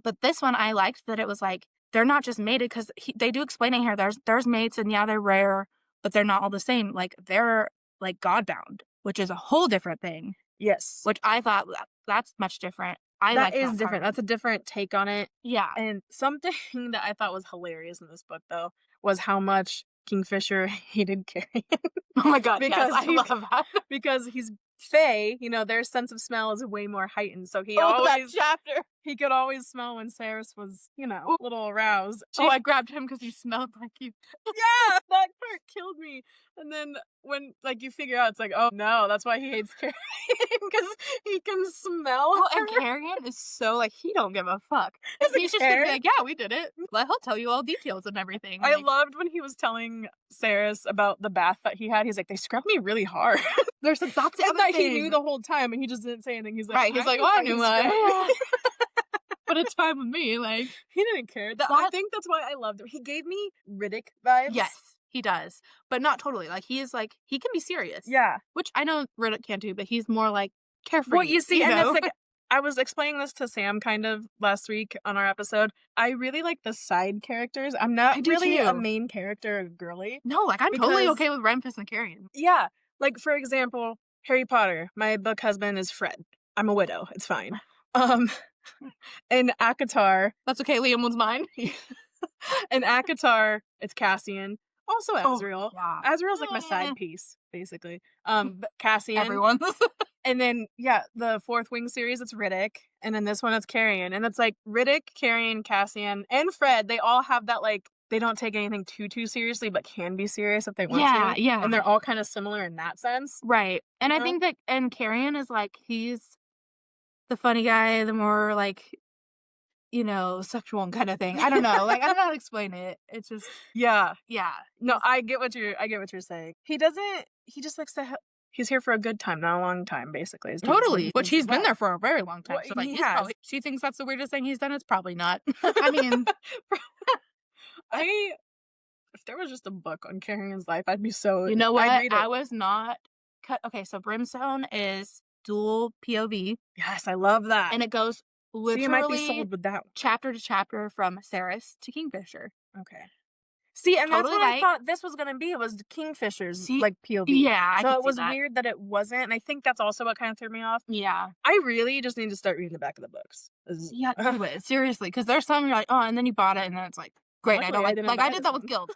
But this one I liked that it was like they're not just mated because they do explain it here. There's mates and yeah they're rare, but they're not all the same. Like they're like godbound, which is a whole different thing. Yes. Which I thought that's much different. I That liked is that part different. of it. That's a different take on it. Yeah. And something that I thought was hilarious in this book, though, was how much Kingfisher hated Carrie Oh my god, yes, because I love that. because he's Fae, their sense of smell is way more heightened. So Oh, that chapter. he could always smell when Saris was, a little aroused. Oh, I grabbed him because he smelled like you. Yeah, that part killed me. And then when like you figure out, it's like, oh no, that's why he hates Carrie because he can smell Well, and her. Carrion is so like he don't give a fuck. Doesn't He's just gonna be care. like, yeah, we did it. Like he'll tell you all details and everything. I Like, loved when he was telling Saris about the bath that he had. He's like, they scrubbed me really hard. that's the other And that he thing. knew the whole time, and he just didn't say anything. He's like, Right, he's like, knew oh, I that you knew scrubbed me." but it's fine with me. Like, He didn't care. I That- think that's why I loved him. He gave me Riddick vibes. yes, he does, but not totally. Like he is like he can be serious. Yeah. Which I know Riddick can too, but he's more like carefree. Well, you see, and know? it's like I was explaining this to Sam kind of last week on our episode. I really like the side characters. I'm I not do really a too. main character girly. No, like I'm totally because- okay with Renfus and Carrion. Yeah. Like, for example, Harry Potter. My book husband is Fred. I'm a widow. It's fine. In ACOTAR, That's okay. Liam was mine. in ACOTAR, it's Cassian. Also Azriel. yeah. Azriel's like my side piece, basically. But Cassian. Everyone. And then, yeah, the Fourth Wing series, it's Riddick. And then this one, it's Carrion. And it's like Riddick, Carrion, Cassian, and Fred, they all have that, like, they don't take anything too seriously, but can be serious if they want to. Yeah. And they're all kind of similar in that sense. Right. And I Uh-huh. think that and Carrion is like he's the funny guy, the more like sexual kind of thing. I don't know. Like I don't know how to explain it. It's just Yeah. yeah. No, I get what you're saying. He just likes to He's here for a good time, not a long time, basically. Is Totally. Which he's been well, there for a very long time. well, So like he he's has. probably she thinks that's the weirdest thing he's done. It's probably not. I mean, I if there was just a book on carrying his life, I'd be so you know I'd what? read it. I was not cut. Okay, so Brimstone is dual POV, Yes, I love that. and it goes So you might be literally sold with that one. chapter to chapter from Saris to Kingfisher. Okay. See, and that's Totally what I like. thought this was gonna be, was the Kingfisher's, See, like, POV. yeah, I So could it see was that. weird that it wasn't, and I think that's also what kinda threw me off. Yeah. I really just need to start reading the back of the books. Yeah, do it, seriously, because there's some you're like, "Oh," and then you bought it, and then it's like, "Great, I Luckily, don't I like" didn't like, I buy did this that with one. Guild.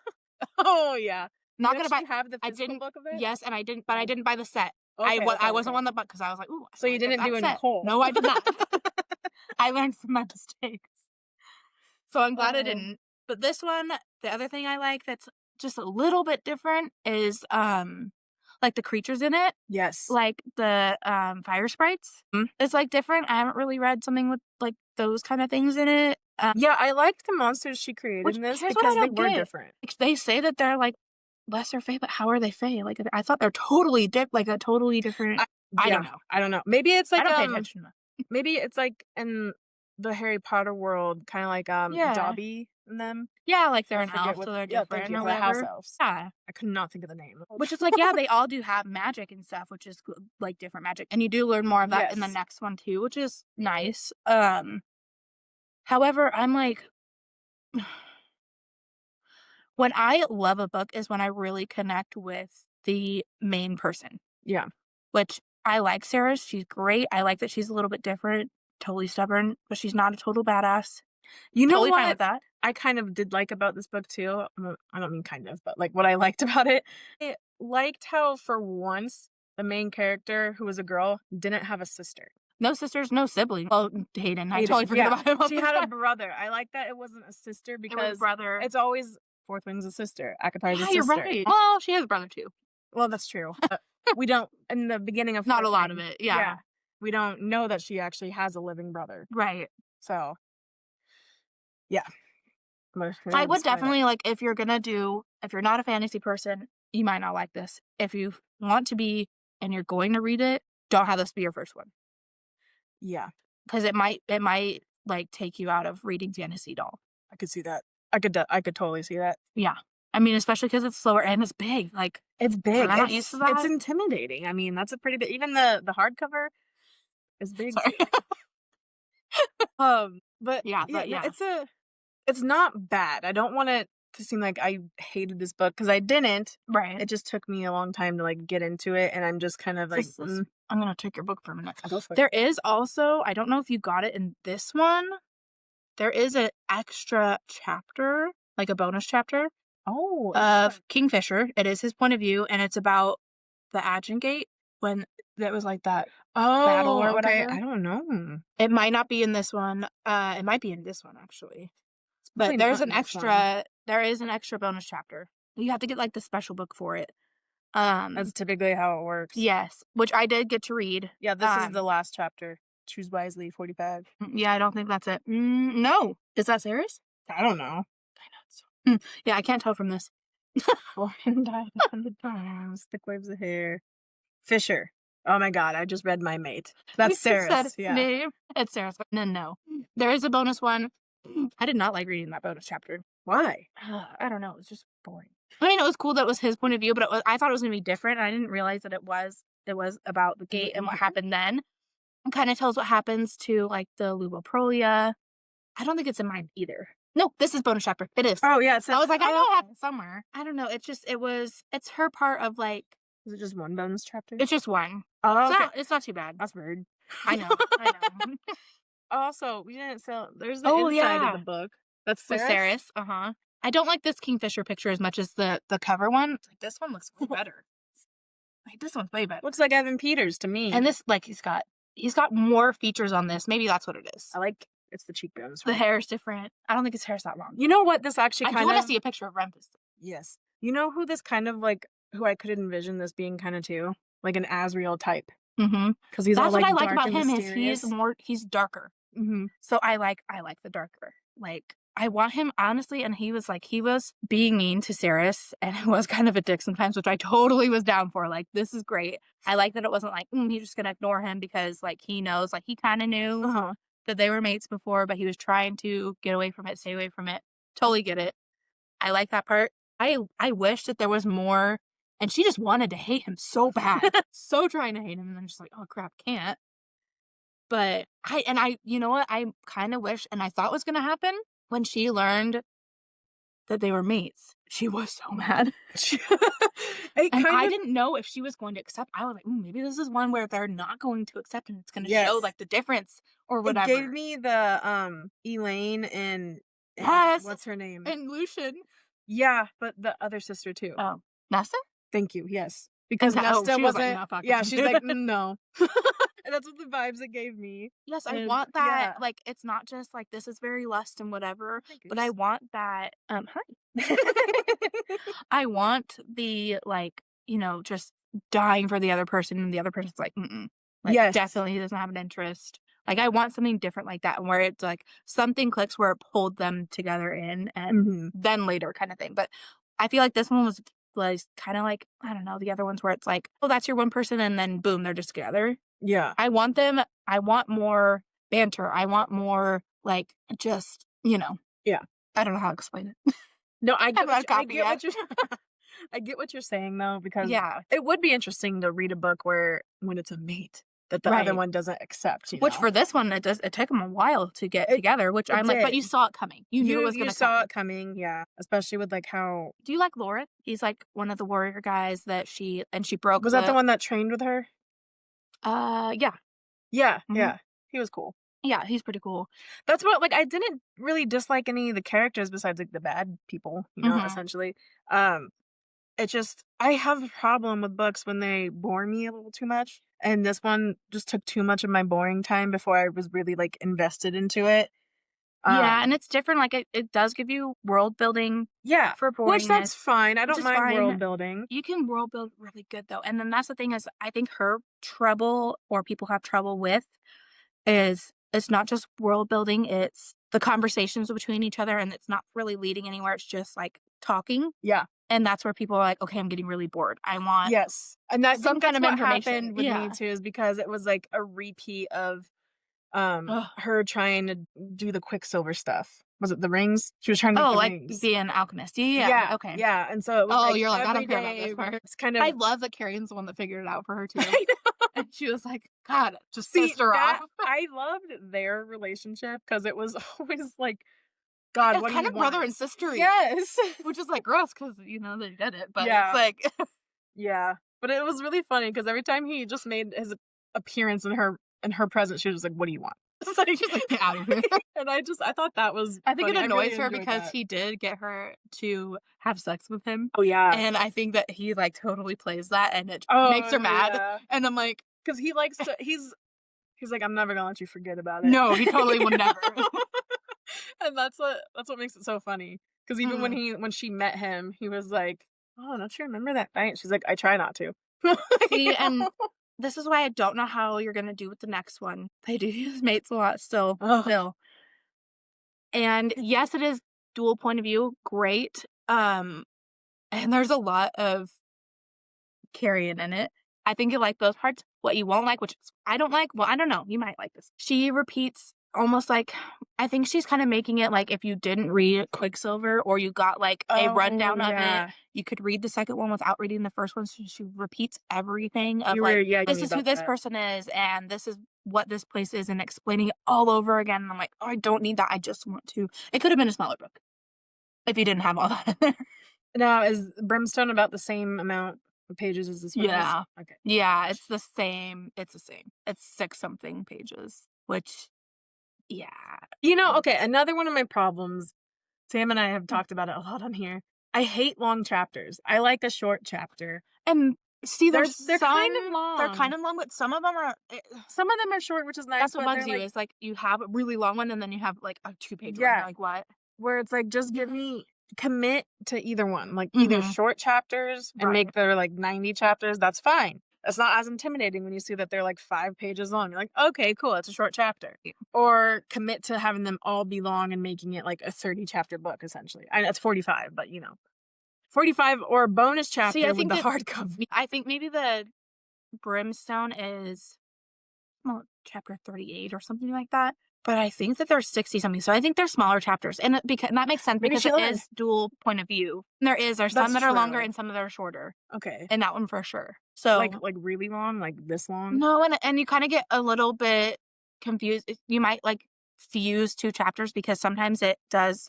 Oh, yeah. Not You gonna buy actually have the I physical didn't book of it? yes, and I didn't but I Oh. didn't buy the set. Okay, okay, I wasn't okay. one that bought because I was like, "Ooh, So you I get didn't do that a set." Nicole. No, I did not. I learned from my mistakes. So I'm glad I Oh. didn't. But this one, the other thing I like that's just a little bit different is, like, the creatures in it, Yes. like the, fire sprites. It's, like, different. I haven't really read something with, like, those kinda things in it. Yeah, I liked the monsters she created Which in this here's what I because they don't were get. different. They say that they're, like, lesser fae, but how are they fae? Like, I thought they're totally like, a totally different I I yeah, don't know. I don't know. Maybe it's I like, don't pay attention enough. maybe it's like in the Harry Potter world, kinda like, Yeah. Dobby and them. Yeah, like, they're I an forget elf, what so they're yeah, thank different you, or the house whatever. elves. Yeah. I could not think of the name. Which is like, yeah, they all do have magic and stuff, which is like, different magic, and you do learn more of that in the Yes. next one too, which is nice. However, I'm like when I love a book is when I really connect with the main person. Yeah. Which I like Sarah, she's great. I like that she's a little bit different, totally stubborn, but she's not a total badass. You know Totally fine what with that. I kind of did like about this book too? I don't mean kind of, but, like, what I liked about it, I liked how for once, the main character, who was a girl, didn't have a sister. No sisters, no siblings. Oh, Hayden, I totally forget Yeah, about him all she the had a time. brother. I like that it wasn't a sister It was because brother. it's always fourth wing's a sister, Akatar's a Yeah, you're sister. right. Well, she has a brother too. Well, that's true. We don't in the beginning of Not a fourth lot of wing, it, yeah. we don't know that she actually has a living brother. Right. So, yeah. But we I don't would spoil it. definitely, like, if you're not a fantasy person, you might not like this. If you want to be and you're going to read it, don't have this be your first one. Yeah, Because it might, like, take you out of reading fantasy at all. I could see that. I could totally see that. Yeah. I mean, especially because it's slower and it's big, like, It's big. I'm not used to It's that. intimidating. I mean, that's a pretty big even the hardcover is big. Sorry. But Yeah, yeah, but no, yeah. it's not bad. I don't want it to seem like I hated this book because I didn't. Right. It just took me a long time to, like, get into it, and I'm just kind of like, I'm gonna take your book for a minute. go for it. There is also I don't know if you got it in this one, there is an extra chapter, like a bonus chapter Oh, of Kingfisher. It is his point of view, and it's about the Adjun Gate when there was, like, that battle or okay. whatever. I don't know. It might not be in this one, it might be in this one, actually. But Probably there's not an in this one. there is an extra bonus chapter. You have to get, like, the special book for it. That's typically how it works. Yes, which I did get to read. Yeah, this is the last chapter. Choose wisely, 45. Yeah, I don't think that's it. No. Is that Sarah's? I don't know. Yeah, I can't tell from this. Florian died 100 times. Thick waves of hair. Fisher. Oh my god, I just read my mate. That's You just Sarah's. said Yeah. name. It's Sarah's. No. There is a bonus one. I did not like reading that bonus chapter. Why? I don't know. It was just boring. I mean, it was cool that it was his point of view, but I thought it was going to be different. And I didn't realize that it was about the gate and what happened then. It kind of tells what happens to, like, the Luboprolia. I don't think it's in mine either. No, this is bonus chapter. It is. Oh yeah, it says, I was like, I know I have it somewhere. I don't know. It's her part of, like, is it just one bonus chapter? it's just one. Oh, okay. It's not too bad. That's weird. I know. Also, we didn't sell. There's the Oh, inside yeah. of the book. That's With Sarah's? Saris. I don't like this Kingfisher picture as much as the cover one. Like, this one looks way better. Like, this one's way better. Looks like Evan Peters to me. And this, like, he's got more features on this. Maybe that's what it is. I like it's the cheekbones. The right? hair is different. I don't think his hair's that long. You know what this actually I kind do want of to see a picture of Rempus. Yes. You know who this kind of like who I could envision this being kind of too? Like an Asriel type. Mm-hmm. Because he's That's all like what I like dark about and him mysterious. is he's darker. Mm-hmm. So I like the darker. Like, I want him honestly, and he was being mean to Sarris and was kind of a dick sometimes, which I totally was down for. Like, this is great. I like that it wasn't like, he's just gonna ignore him because like he knows, like he kind of knew Uh-huh. that they were mates before, but he was trying to get away from it, stay away from it. Totally get it. I like that part. I wish that there was more, and she just wanted to hate him so bad, so trying to hate him, and then just like, oh crap, can't. But you know what? I kind of wish, and I thought was gonna happen when she learned that they were mates. She was so mad. It And kind I of didn't know if she was going to accept. I was like, "Ooh, maybe this is one where they're not going to accept and it's gonna show, yes. like, the difference or It gave whatever." me the, Elaine and Yes, what's her name? and Lucian. Yeah, but the other sister too. Oh, Nesta? Thank you, yes. And Because oh, Nesta she was like, wasn't "No, fuck yeah, it." she's like, "No." And that's what the vibes it gave me. Yes, I And want that, yeah. like, it's not just, like, this is very lust and whatever, Hi, but I Goose. want that, hi. I want the, like, just dying for the other person, and the other person's like, "Mm-mm." Like, Yes. definitely doesn't have an interest. Like, I want something different like that, where it's, like, something clicks where it pulled them together in, and Mhm. then later kinda thing, but I feel like this one was kinda like, I don't know, the other ones where it's like, "Oh, that's your one person," and then boom, they're just together. Yeah. I want more banter. I want more, like, just, Yeah. I don't know how to explain it. No, I I get haven't what had you I coffee get yet. what you're I get what you're saying though, because Yeah, it would be interesting to read a book where when it's a mate that the other right. one doesn't accept, you Which know? for this one, it took them a while to get It together, which it I'm like, but did. you saw it coming. You knew it was You gonna saw come. it coming, yeah, especially with, like, how Do you like Lauren? He's like one of the warrior guys that she broke was that the the one that trained with her? yeah. Yeah, Mhm. yeah. He was cool. Yeah, he's pretty cool. That's what like, I didn't really dislike any of the characters besides, like, the bad people, Mhm. essentially. Um, it just I have a problem with books when they bore me a little too much, and this one just took too much of my boring time before I was really, like, invested into it. Yeah, Um, and it's different, like, it does give you world building yeah, for which that's boringness, fine, I which don't is mind world fine. building. You can world build really good though, and then that's the thing is I think her trouble or people have trouble with is it's not just world building, it's the conversations between each other, and it's not really leading anywhere, it's just, like, talking, Yeah. and that's where people are like, "Okay, I'm getting really bored. I want Yes, and I some think kind that's of what information." happened with me Yeah. too is because it was, like, a repeat of, Ugh. her trying to do the Quicksilver stuff. Was it the rings? She was trying to make Oh, the like rings. being an alchemist. Yeah, Yeah, okay. yeah, and so it was, Oh, like, you're like, "I every don't care about this day part." it's kind I of love that Carrie's the one that figured it out for her too, I know. and she was like, "God, just See, pissed her off." that I loved their relationship because it was always like, "God, It's what do kind you of brother want?" and sister-y, Yes. which is, like, gross because they did it, but it's Yeah, like yeah, but it was really funny because every time he just made his appearance in her presence, she was just like, "What do you want?" It's like she's like, "Get out of here." and I thought that was I think it funny, I really annoys her enjoyed because that. he did get her to have sex with him, Oh, yeah. and I think that he, like, totally plays that, and it makes her Oh, mad, yeah. and I'm like, Because he likes to he's like, "I'm never gonna let you forget about it." "No, he totally would never." And that's what makes it so funny. Because even Mhm. when she met him, he was like, "Oh, don't you remember that night?" She's like, "I try not to." You See, and know? this is why I don't know how you're gonna do with the next one. They do use mates a lot Ugh. still. And yes, it is dual point of view, great, and there's a lot of carrying in it. I think you like those parts. What you won't like, which is I don't like, well, I don't know, you might like this. She repeats almost like I think she's kinda making it like if you didn't read Quicksilver or you got, like, a Oh, rundown of it, yeah. you could read the second one without reading the first one, so she repeats everything of, You were like, yagging "This me is who about this that. person is, and this is what this place is," and explaining it all over again, and I'm like, "Oh, I don't need that, I just want to." It could have been a smaller book if you didn't have all that in there. Now, is Brimstone about the same amount of pages as this one is? Yeah. Okay. Yeah, it's the same. It's 6 something pages, which yeah. Okay, another one of my problems, Sam and I have talked about it a lot on here. I hate long chapters. I like a short chapter. And see, there's They're kind of some they're kind long. of long, but some of them are Some of them are short, which is nice, that's what but bugs they're you like is, like, you have a really long one, and then you have, like, a 2-page one. You're yeah, like, "What?" where it's like, just give me commit to either one. Like, either Mhm. short chapters and Right. make their, like, 90 chapters, that's fine. It's not as intimidating when you see that they're like 5 pages long. You're like, okay, cool, it's a short chapter. Or commit to having them all be long and making it like a 30 chapter book, essentially. I know it's 45, but 45 or a bonus See, I chapter with think the that hardcover. I think maybe the Brimstone is, well, chapter 38 or something like that. But I think that there's 60 something. So I think they're smaller chapters. And that makes sense Maybe because it she'll is dual point of view. And there's some That's that are longer true. and some that are shorter. Okay. And that one for sure. So Like really long, like this long? no, and you kind of get a little bit confused. You might like fuse two chapters because sometimes it does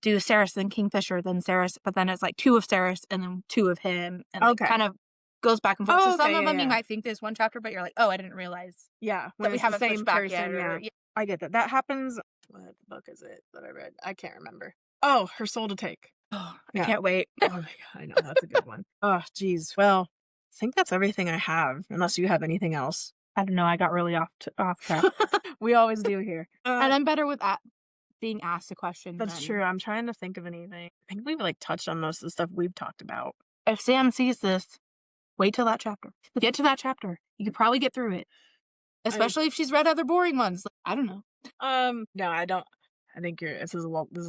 do Saris, then Kingfisher, then Saris, but then it's like two of Saris and then two of him, and like Okay. kind of goes back and forth. Oh, So some okay, of yeah, them you yeah. might think there's one chapter, but you're like, oh, I didn't realize Yeah, when that we it's the haven't same switched back yet. person, yeah. Or I get that. That happens. What book is it that I read? I can't remember. Oh, Her Soul to Take. oh, I Yeah. can't wait. Oh my god, I know, that's a good one. Oh, geez. Well, I think that's everything I have, unless you have anything else. I don't know. I got really off track, We always do here. and I'm better with being asked a question. That's Than true. I'm trying to think of anything. I think we've like touched on most of the stuff we've talked about. if Sam sees this, wait till that chapter. Get to that chapter. You could probably get through it, especially if she's read other boring ones. Like, I don't know. No, I don't. I think this is a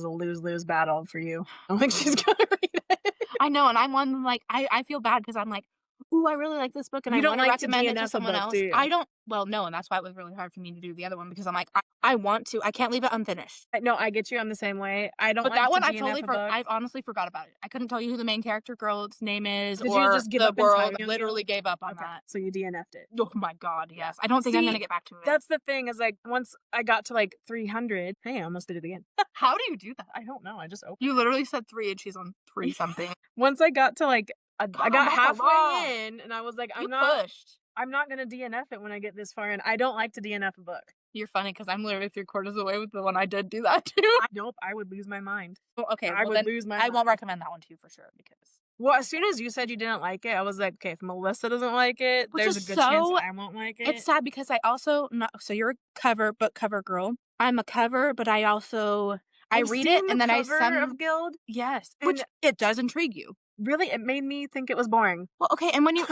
lose-lose battle for you. I don't think she's gonna read it. I know, and I'm one like I feel bad because I'm like, ooh, I really like this book, and You I don't want to like to recommend it to DNF a someone book, do else. you? I don't. Well, no, and that's why it was really hard for me to do the other one because I'm like, I want to. I can't leave it unfinished. No, I get you. I'm the same way. I don't But like that to one, DNF a book. I honestly forgot about it. I couldn't tell you who the main character girl's name is, Did you or just give the up world. entirely on Literally Gale? gave up on Okay, that. so you DNF'd it. Oh my god, yes. I don't think I'm See, gonna get back to it. that's the thing is like once I got to like 300, hey, I almost did it again. How do you do that? I don't know. I just opened. You literally said 3 and she's on 3 something. Once I got to like, I God, got that's a lot. halfway in, and I was like, You I'm pushed. not gonna DNF it when I get this far in. I don't like to DNF a book. You're funny because I'm literally 3/4 away with the one I did do that too. Nope, I would lose my mind. Well, okay, I well would then lose my I won't mind. recommend that one to you for sure because Well, as soon as you said you didn't like it, I was like, okay, if Melissa doesn't like it, which there's is a good chance so I won't like it. it's sad because I also not so you're a book cover girl. I'm a cover, but I also I I've read it seen and the then I cover of Guild, yes, and which it does intrigue you. really, it made me think it was boring. Well, okay, and when you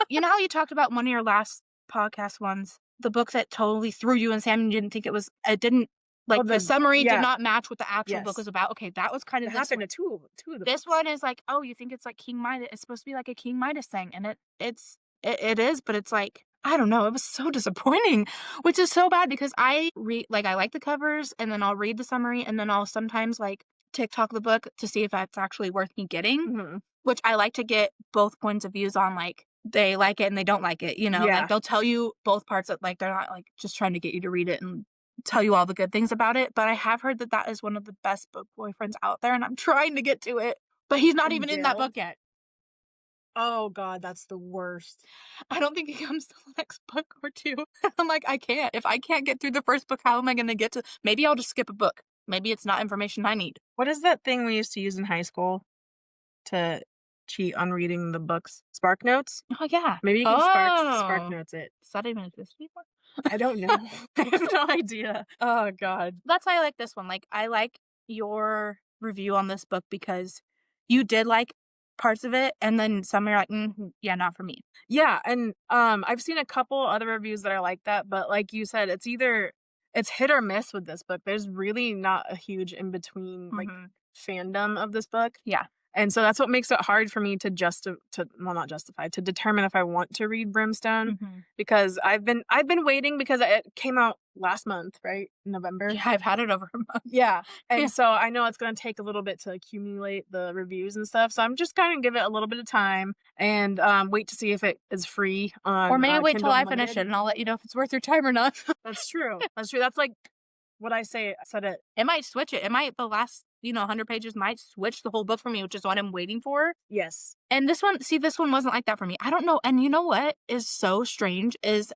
you know how you talked about one of your last podcast ones, the book that totally threw you and Sam, you didn't think it didn't like the summary did not match what the actual book Yes. was about. Okay, that was kind It of this happened one. to two of the This books. one is like, oh, you think it's like King Midas. It's supposed to be like a King Midas thing, and it is, but it's like I don't know. It was so disappointing, which is so bad because I like the covers, and then I'll read the summary, and then I'll sometimes like TikTok the book to see if it's actually worth me getting. Mhm. Which I like to get both points of views on, like they like it and they don't like it. You know, Yeah. like they'll tell you both parts that like they're not like just trying to get you to read it and tell you all the good things about it. But I have heard that that is one of the best book boyfriends out there, and I'm trying to get to it. But he's not In even in that Guild? book yet. Oh god, that's the worst. I don't think he comes to the next book or two. I'm like, I can't. If I can't get through the first book, how am I going to get to? Maybe I'll just skip a book. Maybe it's not information I need. What is that thing we used to use in high school to cheat on reading the books? Spark Notes? Oh yeah. Maybe you can Spark Notes it. Does that even exist anymore? I don't know. I have no idea. Oh god. That's why I like this one. Like, I like your review on this book because you did like parts of it, and then some are like, yeah, not for me. Yeah, and I've seen a couple other reviews that are like that, but like you said, it's hit or miss with this book. There's really not a huge in between like fandom of this book. Yeah. And so that's what makes it hard for me to determine if I want to read Brimstone because I've been waiting because it came out last month, right? November. Yeah, I've had it over a month. Yeah. And Yeah. so I know it's going to take a little bit to accumulate the reviews and stuff. So I'm just going to give it a little bit of time and wait to see if it is free on Or maybe wait till Kindle I Unlimited. finish it and I'll let you know if it's worth your time or not. That's true. That's true. That's like what I said it. It might switch it. It might, the last, 100 pages might switch the whole book for me, which is what I'm waiting for. Yes. And this one wasn't like that for me. I don't know. And you know what is so strange is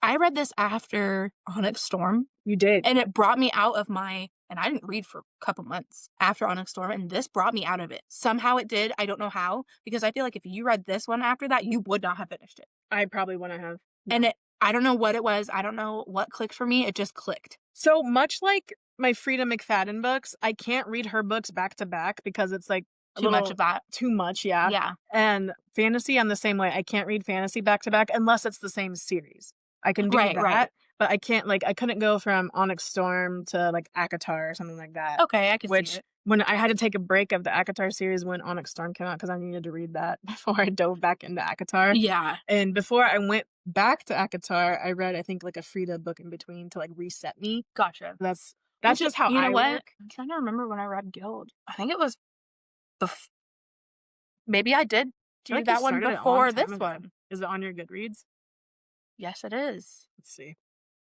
I read this after Onyx Storm. You did. And it brought me out of and I didn't read for a couple months after Onyx Storm, and this brought me out of it. Somehow it did. I don't know how, because I feel like if you read this one after that, you would not have finished it. I probably wouldn't have. And I don't know what it was. I don't know what clicked for me. It just clicked. So much like my Frida McFadden books, I can't read her books back to back because it's like a Too much little of that. too much, yeah. Yeah. And fantasy, I'm the same way. I can't read fantasy back to back unless it's the same series. I can do Right, right. that, but I can't, like, I couldn't go from Onyx Storm to, like, ACOTAR or something like that, Okay, I could see which it. when I had to take a break of the ACOTAR series when Onyx Storm came out because I needed to read that before I dove back into ACOTAR. Yeah. And before I went back to ACOTAR, I read, I think, like, a Frida book in between to, like, reset me. Gotcha. That's just how You know I what? work. I'm trying to remember when I read Guild. I think it was bef maybe I did I feel do like you that one started it a long before time this ago. one. Is it on your Goodreads? Yes, it is. Let's see.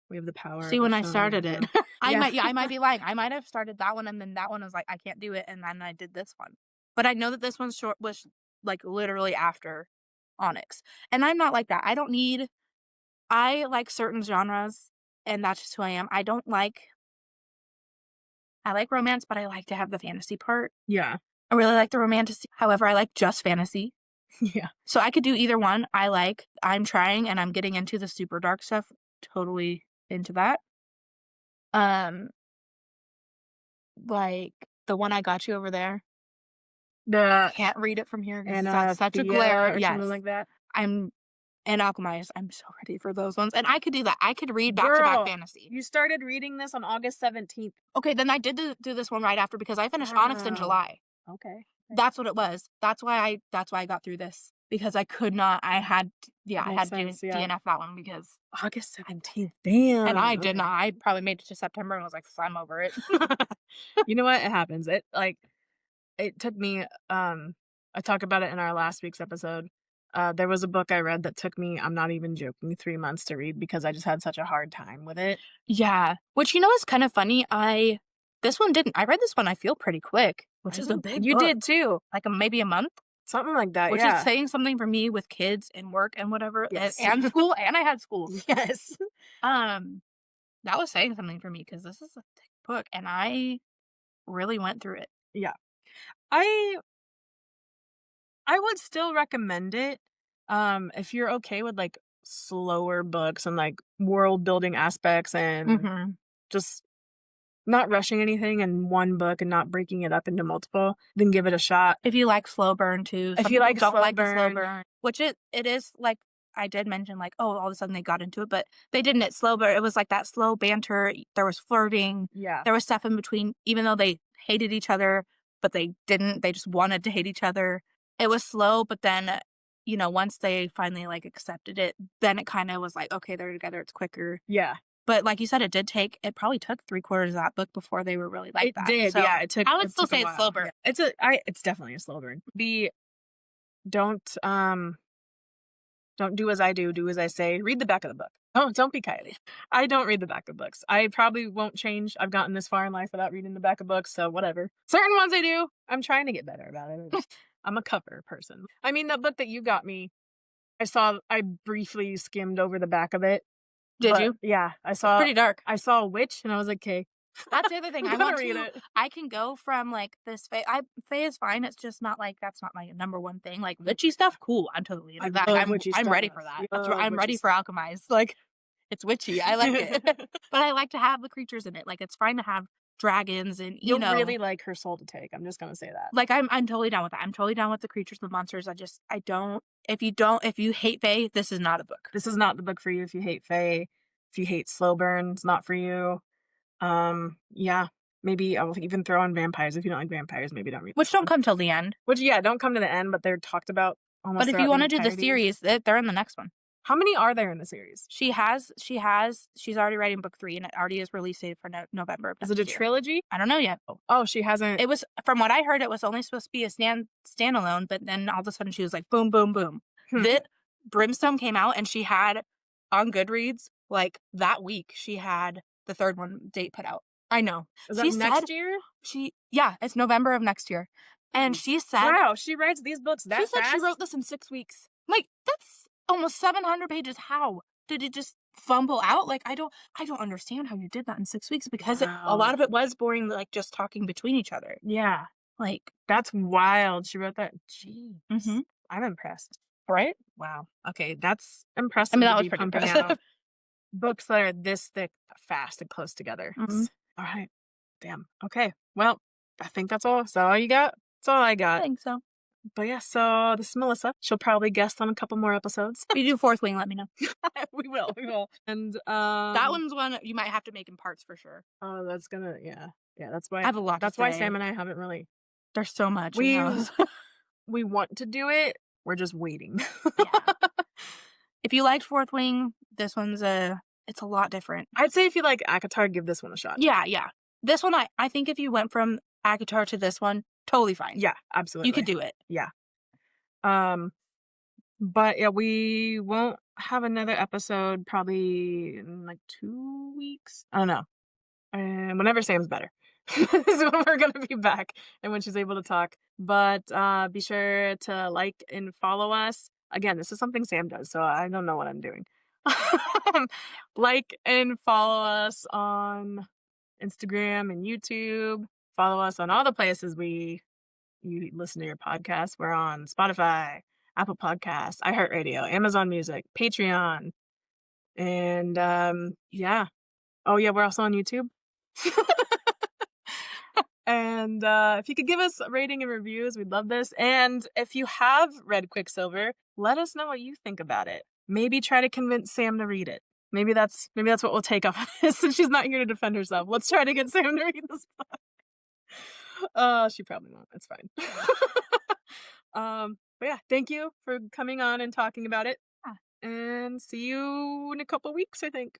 We have the power See of a when I phone right started it. now. Yeah. I might be lying. I might have started that one and then that one was like, I can't do it, and then I did this one. But I know that this one's short was like literally after Onyx. And I'm not like that. I like certain genres and that's just who I am. I like romance, but I like to have the fantasy part. Yeah. I really like the romantic. However, I like just fantasy. Yeah. So I could do either one. I'm trying and I'm getting into the super dark stuff. Totally into that. Um, like the one I got you over there. The Can't read it from here because it's got such a glare. Anathea or something Yes. like that. I'm and Alchemized. I'm so ready for those ones. And I could do that. I could read back to back Girl, fantasy. you started reading this on August 17th. Okay, then I did do this one right after because I finished Onyx in Wow. July. Okay. That's what it was. That's why I got through this because I could not. That I makes had to sense, yeah. DNF that one because August 17th. Damn. and I did Okay. not. I probably made it to September and was like, I'm over it. You know what? It happens. It took me, I talked about it in our last week's episode. There was a book I read that took me, I'm not even joking, 3 months to read because I just had such a hard time with it. Yeah. Which is kind of funny. This one didn't. I read this one. I feel pretty quick, which is a big. You book. did too. Like maybe a month. Something like that, Which is yeah. saying something for me with kids and work and whatever, Yes. and school, and I had school. Yes. That was saying something for me because this is a thick book, and I really went through it. Yeah. I I would still recommend it, if you're okay with, like, slower books and, like, world building aspects and Mhm. just not rushing anything in one book and not breaking it up into multiple, then give it a shot. If you like slow burn too, If some you people like don't slow like the slow burn, burn, which it is like I did mention like, oh, all of a sudden they got into it, but they didn't at slow burn. It was like that slow banter. There was flirting. yeah. There was stuff in between, even though they hated each other, but they didn't. They just wanted to hate each other. It was slow, but then, once they finally like accepted it, then it kind of was like, okay, they're together. It's quicker. Yeah. But like you said, it probably took 3/4 of that book before they were really like It that. did, So yeah, I would it still took a say it's slow while. burn. Yeah. It's definitely a slow burn. Don't, don't do as I do as I say. Read the back of the book. Oh, don't be Kylie. I don't read the back of books. I probably won't change. I've gotten this far in life without reading the back of books, so whatever. Certain ones I do. I'm trying to get better about it. I'm a cover person. I mean, the book that you got me, I briefly skimmed over the back of it. Did But you? yeah, It's pretty dark. I saw a witch and I was like, "'Kay." That's the other thing. I'm gonna read it. I can go from like this Fae is fine. It's just not like that's not my number one thing. Like witchy stuff, cool. I'm totally into that. love witchy I'm ready stuff. for that. Love I'm witchy ready for stuff. alchemized. Like it's witchy. I like it. But I like to have the creatures in it. Like it's fine to have dragons and You'll really like her soul to take. I'm just gonna say that. like I'm totally down with that. I'm totally down with the creatures, the monsters. I don't if you hate Fae, this is not a book. This is not the book for you if you hate Fae. If you hate slow burn, it's not for you. Yeah, maybe I'll even throw in vampires. If you don't like vampires, maybe don't read Which this don't one. come till the end. Which, yeah, don't come to the end, but they're talked about almost But if you throughout want to do the entirety. series, they're in the next one. How many are there in the series? She's already writing book 3 and it already is release date for November of Is next it a year. trilogy? I don't know yet. Oh, she hasn't. It was from what I heard, it was only supposed to be a standalone, but then all of a sudden she was like, boom, boom, boom. That Brimstone came out and she had on Goodreads like that week she had the third one date put out. I know. Is that next year? It's November of next year. And she said, wow, she writes these books that fast? she wrote this in 6 weeks. Like, that's almost 700 pages. How did it just fumble out? Like, I don't understand how you did that in 6 weeks because a lot of it was boring, like just talking between each other. Yeah. Like, that's wild. She wrote that. Jeez. mm-hmm. I'm impressed. Right? Wow. Okay, that's impressive. I mean, that to was be pretty pumping impressive. out books that are this thick, fast, and close together. Mhm. All right. Damn. Okay. Well, I think that's all. Is that all you got? That's all I I got. think so. But yeah, so this is Melissa. She'll probably guest on a couple more episodes. If you do fourth wing, let me know. We will. And, That one's one you might have to make in parts for sure. oh, that's gonna yeah. Yeah, I have a lot to that's why say. Sam and I haven't really There's so much in we those. we want to do it, we're just waiting. Yeah. If you liked fourth wing, this one's it's a lot different. I'd say if you like ACOTAR, give this one a shot. Yeah, yeah. This one, I think if you went from ACOTAR to this one, totally fine. Yeah, You could absolutely. do it. Yeah. Um, but yeah, we won't have another episode probably in like 2 weeks. I don't know. And whenever Sam's better is when we're gonna be back and when she's able to talk. But be sure to like and follow us. Again, this is something Sam does, so I don't know what I'm doing. Like and follow us on Instagram and YouTube. Follow us on all the places you listen to your podcast. We're on Spotify, Apple Podcasts, iHeartRadio, Amazon Music, Patreon, and yeah. Oh yeah, we're also on YouTube. And if you could give us a rating and reviews, we'd love this. And if you have read Quicksilver, let us know what you think about it. Maybe try to convince Sam to read it. Maybe that's what we'll take off of this since she's not here to defend herself. Let's try to get Sam to read this book. She probably won't. It's fine. But yeah, thank you for coming on and talking about it. Yeah. And see you in a couple weeks, I think.